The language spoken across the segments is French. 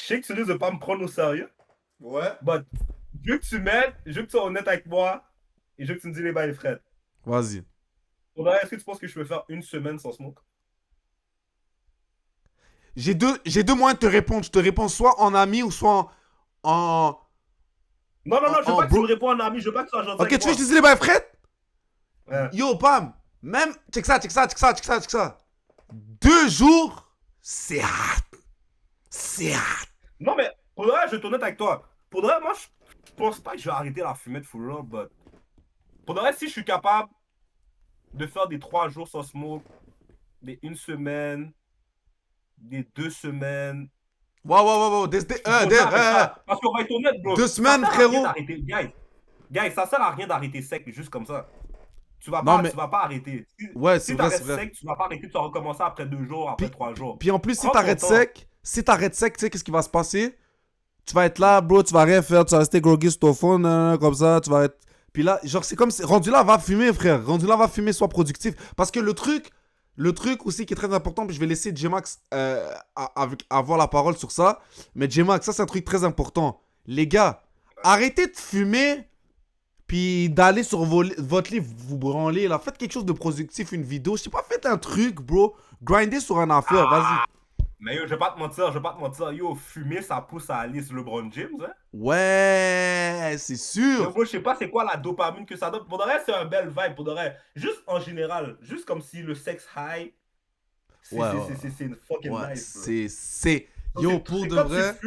sais que tu risques de pas me prendre au sérieux, Ouais. but je veux que tu m'aides, je veux que tu sois honnête avec moi, et je veux que tu me dis les bails, Fred. Vas-y. Faudrait, est-ce que tu penses que je peux faire une semaine sans smoke? J'ai deux moyens de te répondre. Je te réponds soit en ami ou soit en, Non, non, non, je veux pas que tu me bro. réponds en ami, je veux pas que tu sois gentil Ok, avec tu veux moi. que je te dise les bails, Fred? Ouais. Yo, Pam, même, check ça, check ça, check ça, check ça, check ça. 2 jours, c'est hard. C'est hard. Non, mais pour de vrai, je vais être honnête avec toi. Pour de vrai, moi, je pense pas que je vais arrêter la fumée de full but pour de vrai, si je suis capable de faire des 3 jours sans smoke, des 1 semaine, des 2 semaines. Wow. Parce qu'on va être honnête, bro. 2 semaines, ça sert à rien frérot. d'arrêter. Guys, ça sert à rien d'arrêter sec juste comme ça. Tu vas Non, pas, mais- tu vas pas arrêter. Ouais, Si c'est vrai, t'arrêtes c'est vrai. sec, tu vas pas arrêter, tu vas recommencer après 2 jours, après Puis- 3 jours. Puis en plus, si Prends t'arrêtes ton temps. sec, tu sais qu'est-ce qui va se passer? Tu vas être là, bro, tu vas rien faire, tu vas rester groggy sur ton phone, comme ça, tu vas être... Puis là, genre, c'est comme si... Rendu là, va fumer, frère. Rendu là, va fumer, sois productif. Parce que le truc aussi qui est très important, puis je vais laisser J-Max avoir la parole sur ça. Mais J-Max, ça, c'est un truc très important. Les gars, arrêtez de fumer, puis d'aller sur votre livre, vous branler, là. Faites quelque chose de productif, une vidéo. Je sais pas, faites un truc, bro. Grindez sur un affaire, vas-y. Mais yo, je vais pas te mentir. Yo, fumer, ça pousse à aller sur LeBron James, hein. Ouais, c'est Mais sûr. moi, je sais pas c'est quoi la dopamine que ça donne. Pour de vrai, c'est un bel vibe. Pour de vrai, juste en général, juste comme si le sexe high, c'est Ouais, une fucking Ouais, nice, bro. c'est... Yo, C'est- pour c'est de quand vrai...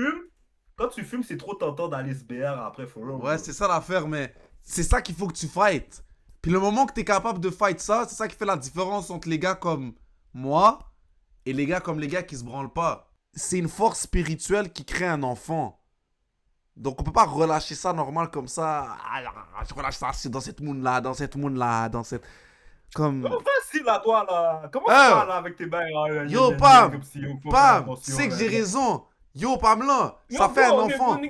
quand tu fumes, c'est trop tentant d'aller se BR après, for real, Ouais, bro. c'est ça l'affaire, mais c'est ça qu'il faut que tu fights. Puis le moment que t'es capable de fight ça, c'est ça qui fait la différence entre les gars comme moi et les gars comme les gars qui se branlent pas. C'est une force spirituelle qui crée un enfant. Donc on peut pas relâcher ça normal comme ça. Ah, je relâche ça c'est dans cette monde-là, dans cette... Comme... Comment facile là, toi, là? Comment tu Ah. parles là, avec tes bains, là? Yo, Pam! Pam, tu sais que j'ai raison. Yo, Pam là, ça fait un enfant.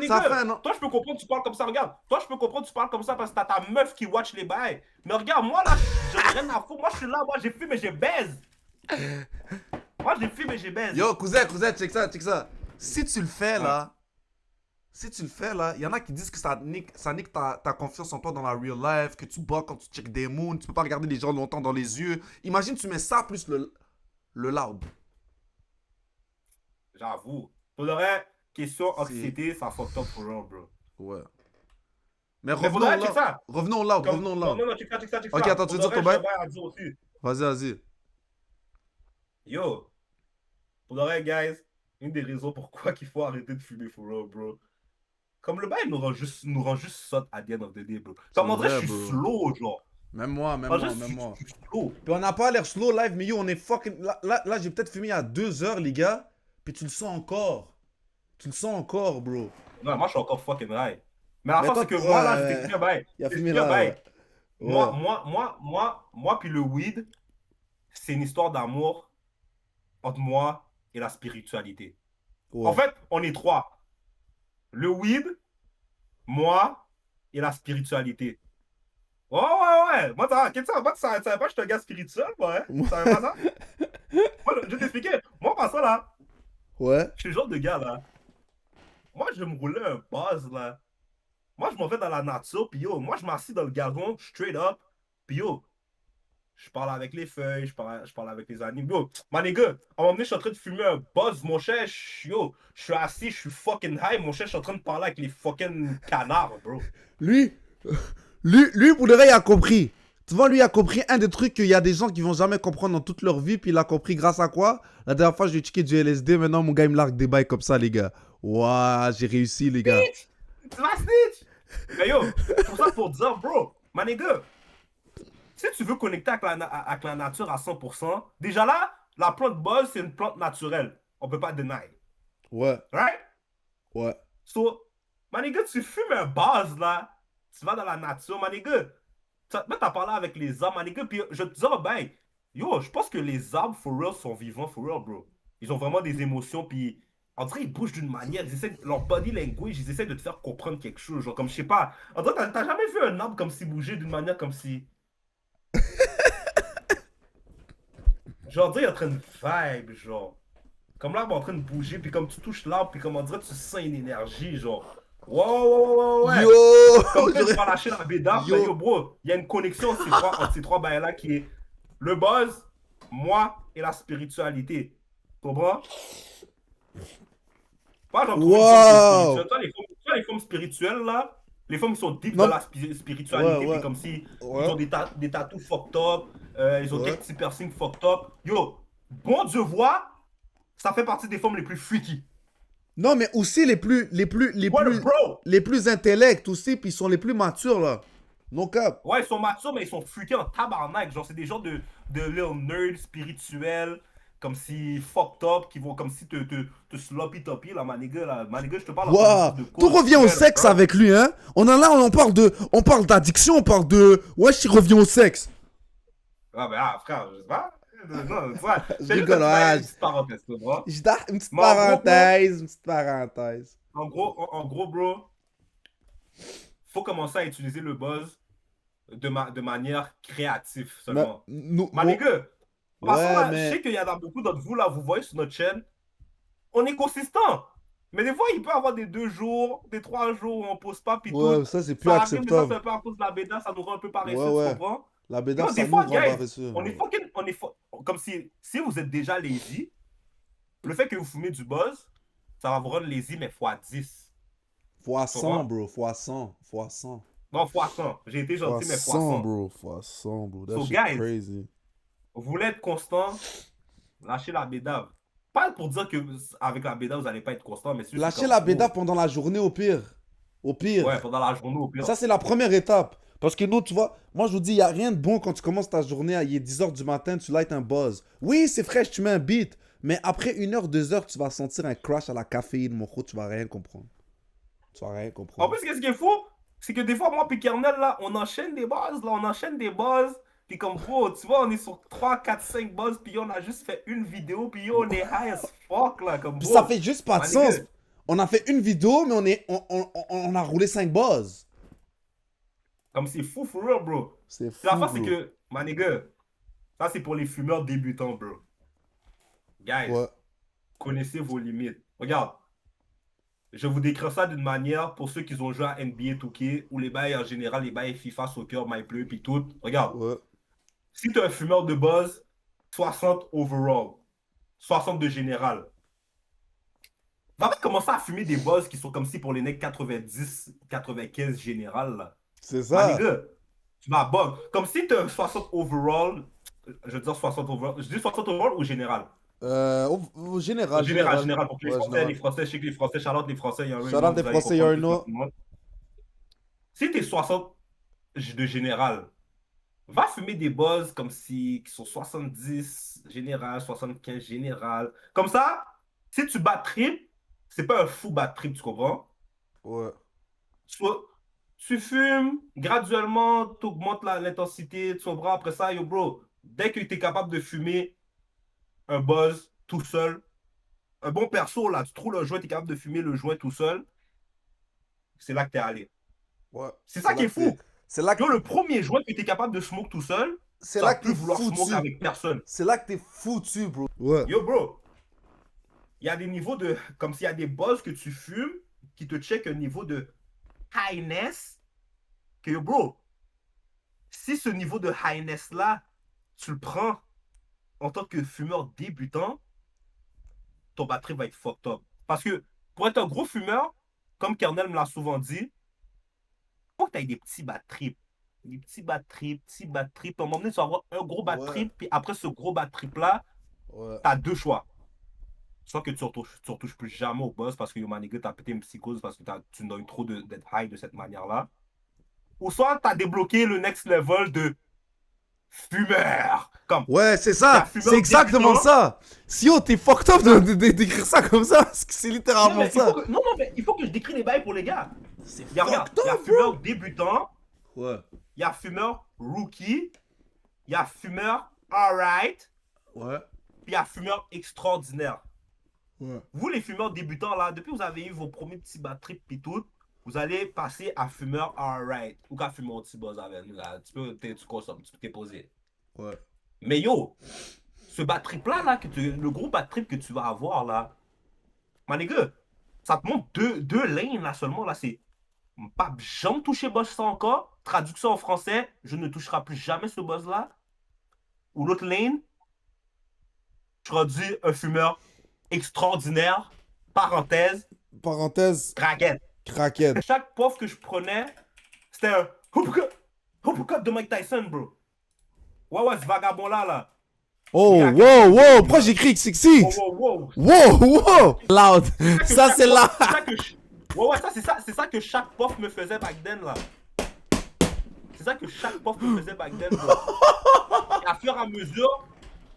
Ça fait un... Toi, je peux comprendre, tu parles comme ça, regarde. Toi, je peux comprendre, tu parles comme ça parce que t'as ta meuf qui watch les bails. Mais regarde, moi, là, j'en ai rien à foutre. Moi, je suis là, moi, j'ai fume et j'ai baise. Moi, j'ai fume et j'ai baise. Yo, cousin, check ça. Si tu le fais là, il y en a qui disent que ça nique ta confiance en toi dans la real life, que tu bats quand tu check des moons, tu peux pas regarder les gens longtemps dans les yeux. Imagine, tu mets ça plus le loud. J'avoue. Pour de vrai, question anxiété, ça fucked up for real, bro. Ouais. Mais Mais pour de vrai, check ça. revenons loud. Non, check ça. Ok, attends, tu veux dire ton bail? J'ai un bail à dire aussi. Vas-y. Yo, pour de vrai, guys, une des raisons pourquoi qu'il faut arrêter de fumer for real, bro. Comme le bail nous rend juste sotte at the end of the day, bro. Comme en vrai, je suis bro. slow, genre. Même moi. Je suis slow. Puis on n'a pas l'air slow live, mais yo, on est fucking... Là j'ai peut-être fumé il y a 2 heures, les gars. Puis tu le sens encore. Bro. Non, moi, je suis encore fucking high. Mais la Mais fin, toi, c'est que moi, là, je t'explique un bail. Il a Je fumé t'explique un là. bail. Ouais. Moi, puis le weed, c'est une histoire d'amour entre moi et la spiritualité. Ouais. En fait, on est 3. Le weed, moi et la spiritualité. Ouais. Moi, tu savais pas que je suis un gars spirituel, moi, hein? Tu savais pas ça? Moi, je vais t'expliquer. Moi, par ça, là, Ouais. je suis le genre de gars, là. Moi, je vais me rouler un buzz, là. Moi, je m'en vais dans la nature, puis yo, moi, je m'assis dans le gazon, straight up, puis yo, je parle avec les feuilles, je parle avec les animaux. Yo, my nigga, à un moment donné, je suis en train de fumer un buzz, mon cher, yo, je suis assis, je suis fucking high, mon cher, je suis en train de parler avec les fucking canards, bro. Lui, pour le vrai, il a compris. Tu vois, lui, il a compris un des trucs qu'il y a des gens qui vont jamais comprendre dans toute leur vie, puis il a compris grâce à quoi? La dernière fois, je lui ai checké du LSD, maintenant, mon gars, il me largue des bails comme ça, les gars. Waouh, j'ai réussi, les gars. Tu vas snitch! Mais yo, tout ça pour dire, bro, my nigga, si tu veux connecter avec la nature à 100%, déjà là, la plante buzz, c'est une plante naturelle. On peut pas deny. Ouais. Right? Ouais. So, my nigga, tu fumes un buzz, là, tu vas dans la nature, my nigga, t'as parlé avec les arbres, my nigga, puis je te dis, ben, yo, je pense que les arbres, for real, sont vivants, for real, bro. Ils ont vraiment des émotions, puis on dirait qu'ils bougent d'une manière, leur body language, ils essaient de te faire comprendre quelque chose, genre, comme, je sais pas, on dirait, t'as jamais vu un arbre comme si bouger d'une manière comme si... genre, on dirait, il est en train de vibe, genre. Comme l'arbre est en train de bouger, puis comme tu touches l'arbre, puis comme on dirait, tu sens une énergie, genre. Ouais, ouais, ouais, ouais, Yo! ouais. Comme quand tu j'aurais- vas lâcher la bédave, ben yo, Yo! bro, il y a une connexion entre ces trois bails-là qui est le buzz, moi et la spiritualité. Tu comprends? Pas genre trouver une femme qui est spirituelle. Wow! Toi, les femmes spirituelles, là, les femmes qui sont deep dans Non, la ouais, spiritualité, puis ouais, comme si ils ouais, ont des tatous fucked up, ils ont ouais. quelques petits piercings fucked up. Yo, bon Dieu voit, ça fait partie des femmes les plus freaky. Non, mais aussi Ouais, bro! les plus intellects aussi, puis ils sont les plus matures, là. Non cap. Ouais, ils sont matures, mais ils sont freakés en tabarnak. Genre, c'est des gens de little nerds spirituels, comme si fucked up, qui vont comme si te sloppy toppy, là, maniga, là. Maniga, je te parle en Waouh! connaissance de Tout cause. revient au Frère, sexe bro. avec lui, hein? On parle d'addiction, on parle de. Wesh, il revient au sexe. Ah, ben, ah, frère, je sais pas. Non, tu vois, Je c'est juste rigole, une ouais. petite parenthèse, tu vois. Une petite Mais en gros, bro, parenthèse, une petite parenthèse. en gros, bro, faut commencer à utiliser le buzz de manière créative Mais, seulement. nous, Ma nigga, de toute façon, ouais, là, je sais mais. qu'il y en a beaucoup d'entre vous, là, vous voyez sur notre chaîne, on est consistant. Mais des fois, il peut y avoir des 2 jours, des 3 jours où on pose pas, puis tout. Ouais, ça, c'est plus Ça arrive, mais ça, c'est acceptable. un peu à cause de la béda, ça nous rend un peu Ouais, paresseux, tu ouais. comprends? La bédave, Yo, ça des nous fois, rend guys, paresseux. on est Ouais. fucking, comme si vous êtes déjà lazy, le fait que vous fumez du buzz, ça va vous rendre lazy, mais fois 10. Fois Tu 100, comprends? bro. Fois 100. Fois 100. Non, fois 100. J'ai été Fois gentil, mais fois 100, 100. bro. Fois 100, bro. That So, shit guys, crazy. vous voulez être constant, lâchez la bédave. Pas pour dire que avec la bédave, vous n'allez pas être constant, mais c'est juste Lâchez comme, la bédave bro, pendant la journée au pire. Au pire. ouais, pendant la journée au pire. Ça, c'est la première étape. Parce que nous, tu vois, moi, je vous dis, il n'y a rien de bon quand tu commences ta journée, il est 10h du matin, tu lights un buzz. Oui, c'est fraîche, tu mets un beat. Mais après 1 heure, 2 heures, tu vas sentir un crash à la caféine, mon gros, tu vas rien comprendre. Tu vas rien En comprendre. plus, qu'est-ce qui est fou? C'est que des fois, moi et Kernel, là, on enchaîne des buzz, là, on enchaîne des buzz. Puis comme, bro, tu vois, on est sur 3, 4, 5 buzz, puis on a juste fait une vidéo, puis yo, on est high as fuck, là, comme, Puis ça bro. fait juste pas de My sens. nigga. On a fait une vidéo, mais on a roulé 5 buzz. Comme c'est fou, for real, bro. C'est La fou, face, c'est bro. que, my nigga, ça, c'est pour les fumeurs débutants, bro. Guys, Ouais. connaissez vos limites. Regarde, je vous décris ça d'une manière pour ceux qui ont joué à NBA 2K ou les bails en général, les bails FIFA, soccer, MyPlay, puis tout. Regarde, Ouais. si tu es un fumeur de buzz, 60 overall, 60 de général. Va pas commencer à fumer des buzz qui sont comme si pour les necks 90, 95 général, là. C'est My ça. nigga, tu vas bug. Comme si tu as un 60 overall, je veux dire 60 overall, je dis 60 overall ou général? Au général, Général, général. général, pour que Ouais, général. Les Français, je sais que les Français, Charlotte, les Français, il y a un Shout out des vous allez Français, comprendre plus Yarno. facilement. Si tu es 60 de général, va fumer des buzz comme si qui sont 70 général, 75 général. Comme ça, si tu bats trip, c'est pas un fou bad trip, tu comprends? Ouais. Soit tu fumes, graduellement, tu augmentes l'intensité, tu comprends? Après ça, yo bro, dès que tu es capable de fumer un buzz tout seul, un bon perso là, tu trouves le joint, tu es capable de fumer le joint tout seul, c'est là que tu es allé. Ouais. C'est ça qui est fou. C'est là que Yo, le premier joint que tu es capable de smoke tout seul, c'est tu là vas que plus t'es vouloir smoke foutu. avec personne. C'est là que t'es foutu, bro. Ouais. Yo, bro, il y a des niveaux de. Comme s'il y a des buzz que tu fumes qui te check un niveau de highness. Que yo, bro, si ce niveau de highness là, tu le prends en tant que fumeur débutant, ton batterie va être fucked up. Parce que pour être un gros fumeur, comme Kernel me l'a souvent dit, faut que tu aies des petits bad trips. Des petits bad trips, petits bad trips. À un moment donné, tu vas avoir un gros bad Ouais. trip, puis après ce gros bad trip là, Ouais. tu as deux choix. Soit que tu ne retouches plus jamais au boss parce que yo, maniga, t'as pété une psychose parce que tu ne donnes trop d'être high de cette manière-là. Ou soit tu as débloqué le next level de fumeur. Comme, Ouais, c'est il y a ça. fumeur C'est exactement débutant. ça. Si yo, t'es fucked up d'écrire ça comme ça, parce que c'est Non, littéralement mais ça. non, mais il faut que je décris les bails pour les gars. C'est Regarde, fucked il y a up, fumeur bro. débutant, Ouais. il y a fumeur rookie, il y a fumeur alright, Ouais. puis il y a fumeur extraordinaire. Ouais. Vous, les fumeurs débutants, là, depuis que vous avez eu vos premiers petits bad trips puis tout, vous allez passer à fumeur alright. Ou qu'à fumer un petit buzz avec nous, là. Tu consommes, tu peux t'es posé. Ouais. Mais yo, ce bad trip-là, là, le gros bad trip que tu vas avoir, là, my nigga, ça te montre deux lanes, là, seulement, là, c'est pas jamais toucher boss ça encore. Traduction en français, je ne toucherai plus jamais ce boss-là. Ou l'autre lane, je suis rendu un fumeur extraordinaire, parenthèse, Parenthèse, crackhead. crackhead. Chaque puff que je prenais, c'était un uppercut de Mike Tyson, bro. Ouais, ce vagabond-là, là. Oh, Crackhead. wow, wow. Pourquoi j'écris XXX? Wow. Wow, wow. Loud. Ça, c'est là. Ouais, c'est ça que chaque puff me faisait back then, là. C'est ça que chaque puff me faisait back then, bro. Et à fur et à mesure,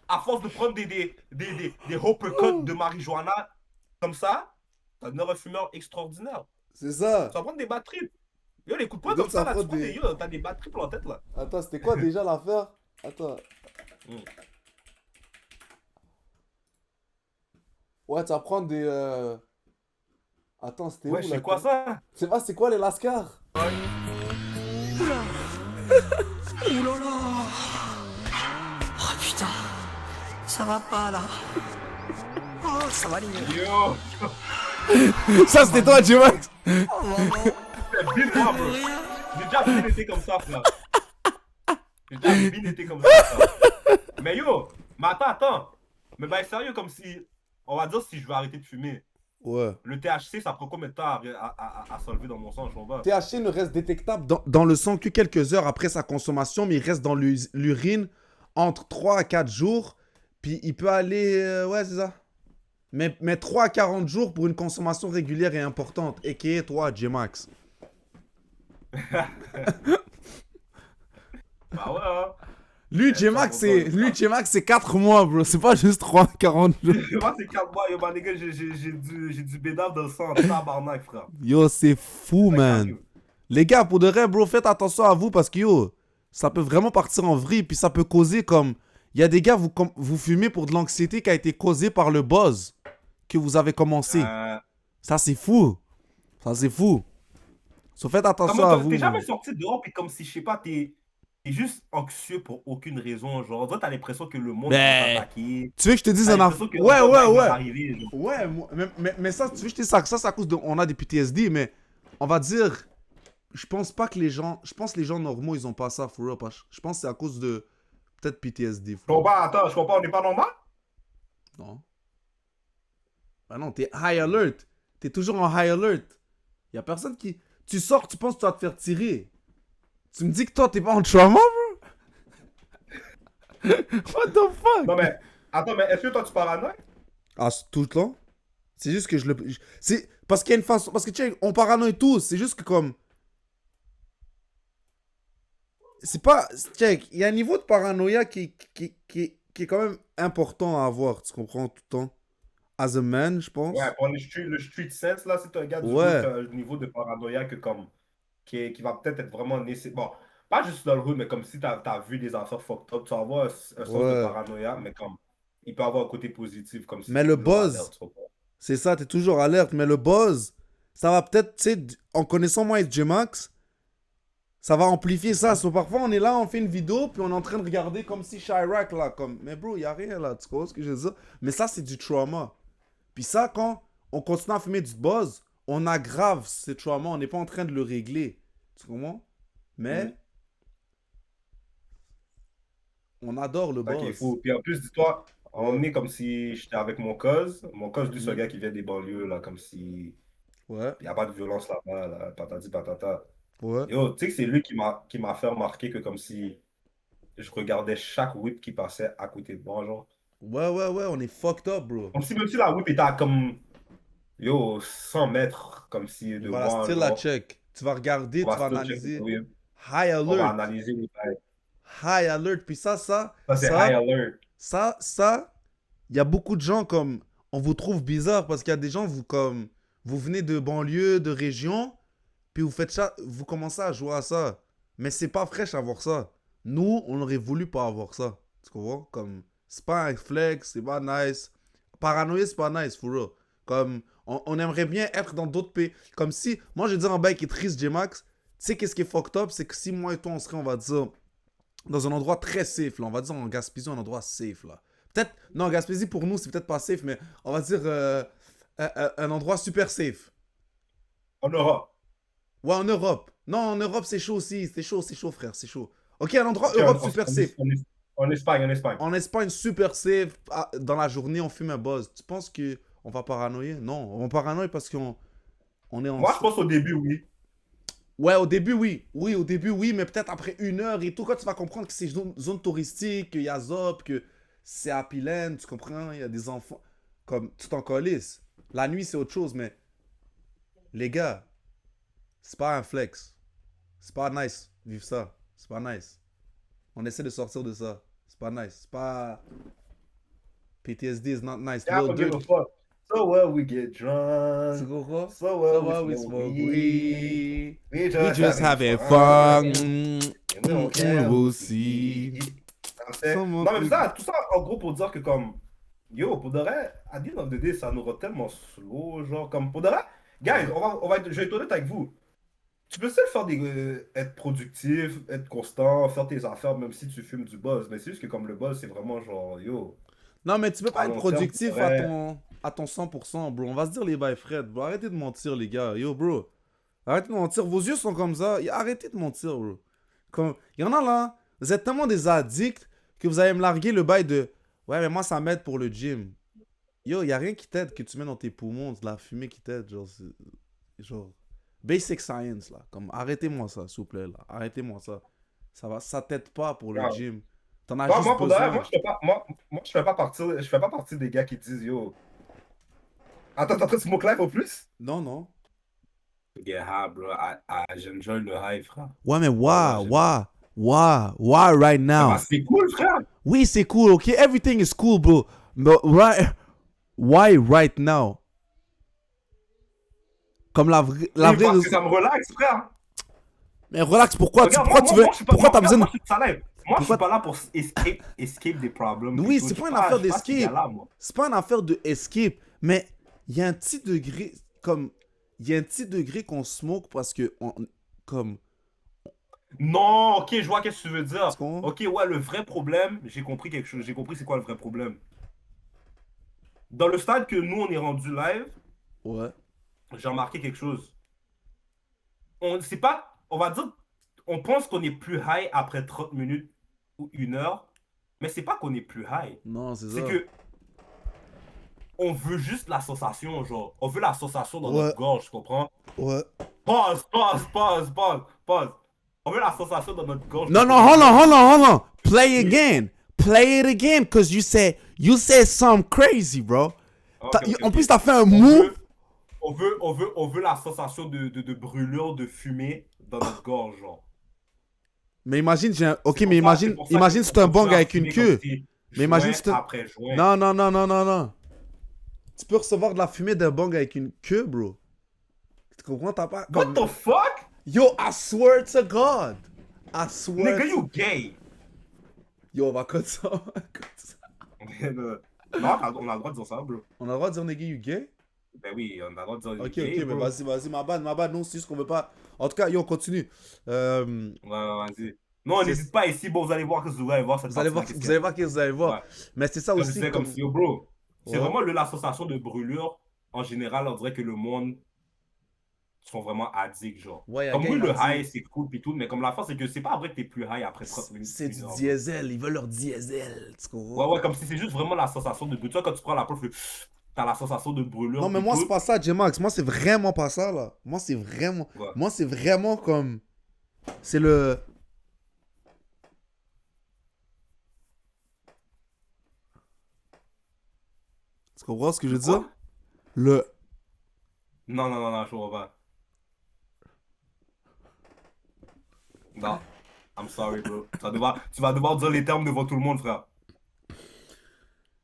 à force de prendre des uppercuts de marijuana comme ça devient un fumeur extraordinaire. C'est ça. Ça va prendre des bad trips. Yo, les coups de poing Donc, comme ça, là, prend tu prends yo, t'as des bad trips en tête, là. Attends, c'était quoi déjà l'affaire? Attends. Ouais, tu vas prendre des... Attends, c'était Ouais, où, c'est quoi ça? C'est pas, c'est quoi les lascars? Oula là. Oh putain. Ça va pas là. Oh, ça va les mieux. Yo! Ça, c'était toi, J-Max. Oh maman. C'est bien moi, bro. Rien. J'ai déjà bien été comme ça, frère. J'ai déjà bien été comme ça, frère. Mais yo, mais attends. Mais ben sérieux, comme si, on va dire si je veux arrêter de fumer. Ouais. Le THC, ça prend combien de temps à s'enlever dans mon sang, je m'en vais? THC ne reste détectable dans le sang que quelques heures après sa consommation, mais il reste dans l'urine entre 3 à 4 jours. Puis il peut aller... ouais, c'est ça. Mais 3 à 40 jours pour une consommation régulière et importante. Et qui est toi, J-Max? Bah ouais, hein. Lui, J-Max, c'est 4 mois, bro. C'est pas juste 3 à 40 jours. Moi, c'est 4 mois, yo, man, les gars, j'ai du bédave dans le sang, tabarnak, frère. Yo, c'est fou, man. Les gars, pour de vrai, bro, faites attention à vous parce que, yo, ça peut vraiment partir en vrille. Puis ça peut causer comme... Il y a des gars, vous fumez pour de l'anxiété qui a été causée par le buzz que vous avez commencé. Ça, c'est fou. Ça, c'est fou. So, faites attention à vous. T'es jamais sorti dehors, puis comme si, je sais pas, t'es juste anxieux pour aucune raison. Genre, toi, t'as l'impression que le monde va t'attaquer. Tu veux que je te dise un affaire? Ouais, mais ça, tu veux que je te dise ça? Ça, c'est à cause de... On a des PTSD, mais on va dire... Je pense pas que les gens... Je pense que les gens normaux, ils ont pas ça, for real. Je pense que c'est à cause de... Peut-être PTSD. Je comprends, on n'est pas normal? Non. Bah non, t'es high alert. T'es toujours en high alert. Y a personne qui... Tu sors, tu penses que tu vas te faire tirer. Tu me dis que toi, t'es pas en trauma, bro? What the fuck? Non, mais... Attends, mais est-ce que toi, tu paranoïes? Ah, tout le temps? C'est juste que je le... C'est... Parce qu'il y a une façon... Parce que, tu sais, on paranoïe tous. C'est juste que, comme... C'est pas... Check, il y a un niveau de paranoïa qui est quand même important à avoir. Tu comprends, tout le temps? As a man, je pense. Ouais, pour le street sense, là, c'est un gars du niveau de paranoïa que comme... Qui va peut-être être vraiment nécessaire. Bon, pas juste dans le rue, mais comme si t'as vu des affaires fucked up, tu vas avoir un sens de paranoïa, mais comme... Il peut avoir un côté positif, comme si... Mais le buzz... C'est ça, t'es toujours alerte. Mais le buzz, ça va peut-être, tu sais, en connaissant moi et J-Max, ça va amplifier ça. So, parfois, on est là, on fait une vidéo, puis on est en train de regarder comme si Chirac, là, comme... Mais bro, y a rien, là, tu comprends ce que je veux dire? Mais ça, c'est du trauma. Puis ça, quand on continue à fumer du buzz, on aggrave ce trauma. On n'est pas en train de le régler. Tu comprends? Mais... On adore le buzz. Ok, fou. Puis en plus, dis-toi, on est comme si j'étais avec mon cause. Mon cause, lui, c'est un gars qui vient des banlieues, là, comme si... Ouais. Il n'y a pas de violence là-bas, là, patati patata. Ouais. Yo, tu sais que c'est lui qui m'a fait remarquer que comme si je regardais chaque whip qui passait à côté de moi, genre. Ouais, on est fucked up, bro. Comme si même si la whip était à comme, yo, 100 mètres, comme si de Voilà, moi, still genre, la check. Tu vas regarder, tu vas analyser. oui. High On va alert. analyser les bails. High alert. Puis ça, Ça, c'est high alert. Ça, il y a beaucoup de gens comme... On vous trouve bizarre parce qu'il y a des gens, vous venez de banlieue, de région, puis vous faites ça, vous commencez à jouer à ça. Mais c'est pas fraîche à voir ça. Nous, on aurait voulu pas avoir ça. Tu comprends? Comme, c'est pas un flex, c'est pas nice. Paranoïa, c'est pas nice, for real. Comme, on aimerait bien être dans d'autres pays. Comme si, moi je vais dire un bail qui est triste, J-Max. Tu sais qu'est-ce qui est fucked up? C'est que si moi et toi, on serait, on va dire, dans un endroit très safe, là. On va dire en Gaspésie, un endroit safe, là. Peut-être, non, Gaspésie pour nous, c'est peut-être pas safe, mais on va dire un endroit super safe. En Europe. Ouais, en Europe. Non, en Europe, c'est chaud aussi. C'est chaud, frère, c'est chaud. Ok, un endroit Ok, Europe super safe. en Espagne, en Espagne. En Espagne, super safe. Dans la journée, on fume un buzz. Tu penses que on va paranoïer? Non, on paranoïe parce qu'on est en... Moi, je pense au début, oui. Ouais, au début, oui. Oui, au début, oui, mais peut-être après 1 heure et tout, quand tu vas comprendre que c'est zone touristique, qu'il y a Zop, que c'est à Pilène, tu comprends? Il y a des enfants. Comme, tu t'en colisses. La nuit, c'est autre chose, mais les gars, c'est pas un flex. C'est pas nice, vivre ça. C'est pas nice. On essaie de sortir de ça. C'est pas nice. C'est pas... PTSD is not nice. Yeah, I Lil don't give a Durk, fuck. So well, we get tu drunk. comprends? So well, So we what we smoke smoke weed. weed. We We just having fun. fun. And we don't care We'll who see. Non, mais ça, tout ça, en gros, pour dire que comme, yo, pour de vrai, à the end of the day, ça nous rend tellement slow, genre, comme, pour de vrai, guys, je vais être honnête avec vous. Tu peux essayer de faire être productif, être constant, faire tes affaires, même si tu fumes du buzz. Mais c'est juste que comme le buzz, c'est vraiment genre, yo, Non, mais tu peux pas à être long terme, productif pour vrai. à ton 100%, bro. On va se dire les bails, Fred. Bro, arrêtez de mentir, les gars. Yo, bro. Arrêtez de mentir. Vos yeux sont comme ça. Arrêtez de mentir, bro. Comme... Il y en a là. Vous êtes tellement des addicts que vous allez me larguer le bail de... Ouais, mais moi, ça m'aide pour le gym. Yo, y a rien qui t'aide que tu mets dans tes poumons, de la fumée qui t'aide. Genre... Basic science, là. Comme, arrêtez-moi ça, s'il vous plaît, là. Arrêtez-moi ça. Ça t'aide pas pour le Ouais. gym. T'en as Moi, juste moi, pour de vrai, besoin. moi, je fais pas partie des gars qui disent, yo, attends, t'es en train de smoke live au plus? Non, non. Get high, bro. J'enjoy le high, frère. Ouais, mais Ouais, why right Ah, now? bah, c'est cool, frère. Oui, c'est cool, ok? Everything is cool, bro. But why right now? Comme la Oui, vraie parce que raison. ça me relaxe, frère. Mais relax, pourquoi Regarde, pourquoi tu veux... moi, je suis pas, Pourquoi t'as besoin de... moi, je suis ça live. Moi, je Pourquoi- suis pas là pour escape des problèmes. Oui, et tout. c'est Je pas suis une affaire je suis pas ce d'escape. gars-là, moi. C'est pas une affaire de escape. Mais il y a un petit degré... Comme... Il y a un petit degré qu'on smoke parce que... Comme... Non, ok, je vois qu'est-ce que tu veux dire. Tu comprends? Ok, ouais, le vrai problème, j'ai compris quelque chose. J'ai compris c'est quoi le vrai problème. Dans le stade que nous, on est rendu live, Ouais. j'ai remarqué quelque chose. C'est pas, on va dire, on pense qu'on est plus high après 30 minutes ou 1 heure, mais c'est pas qu'on est plus high. Non, c'est ça. C'est que on veut juste la sensation, genre. On veut la sensation dans Ouais. notre gorge, tu comprends? Ouais. Pause. On veut la sensation dans notre gorge. No, hold on. Play again. Play it again, cause you said something crazy, bro. Ok, En ok. plus, t'as fait un move. On veut la sensation de brûlure, de fumée dans notre gorge, genre. Mais imagine, ok, C'est mais pour ça- c'est imagine, pour ça imagine qu'on c'est un continue bang à avec une fumer comme queue. si Mais imagine joint c'est un... après joint. Non. Tu peux recevoir de la fumée d'un bang avec une queue, bro. Tu comprends? T'as pas... What the fuck? Yo, I swear to God. I swear Nigga, to... you gay. Yo, on va cut ça. Non, on a le droit de dire ça, bro. On a le droit de dire nigga, you gay? Ben oui, on a le droit de dire you Ok, gay, mais bro. vas-y, ma bad, non, c'est juste qu'on veut pas... En tout cas, yo, on continue. Ouais, vas-y. Non, n'hésite pas ici, bon, vous allez voir que vous allez voir cette Vous allez voir, partie-là, vous allez voir qu'est-ce que vous allez voir. Ouais. Mais c'est ça Comme je aussi. disais, comme si, yo, bro, c'est Ouais. vraiment la sensation de brûlure. En général, on dirait que le monde sont vraiment addicts, genre. Ouais, y a Comme un oui, gars, il le m'a dit- high, c'est cool, pis tout, mais comme la fin, c'est que c'est pas vrai que t'es plus high après 30 minutes. C'est du 1 heure, diesel, ils veulent leur diesel. Tu comprends? Ouais, comme si c'est juste vraiment la sensation de brûlure. Tu vois, quand tu prends la puff, t'as la sensation de brûlure. Non, mais pis moi, tout. c'est pas ça, J-Max. Moi, c'est vraiment pas ça, là. Moi, c'est vraiment... Ouais. Moi, c'est vraiment comme... C'est le... Tu comprends ce que je veux dire? Quoi? Le... Non, je comprends pas. Non. I'm sorry, bro. Tu vas devoir dire les termes devant tout le monde, frère.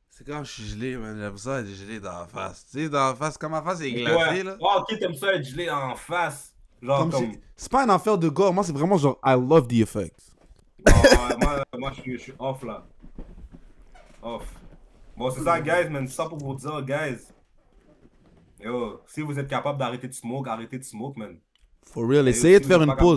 C'est quand je suis gelé, man. J'aime ça être gelé dans la face. Tu sais, dans la face, quand ma face est glacée, Ouais. là. Oh, ok, t'aimes ça être gelé en face. Genre, Comme comme. c'est pas une affaire de gore. Moi, c'est vraiment genre, I love the effect. Moi, je suis off là. Off. Bon, c'est ça, guys, man. C'est ça pour vous dire, guys. Yo, si vous êtes capable d'arrêter de smoke, arrêtez de smoke, man. For real, Et essayez si de vous faire êtes une pas capable pause.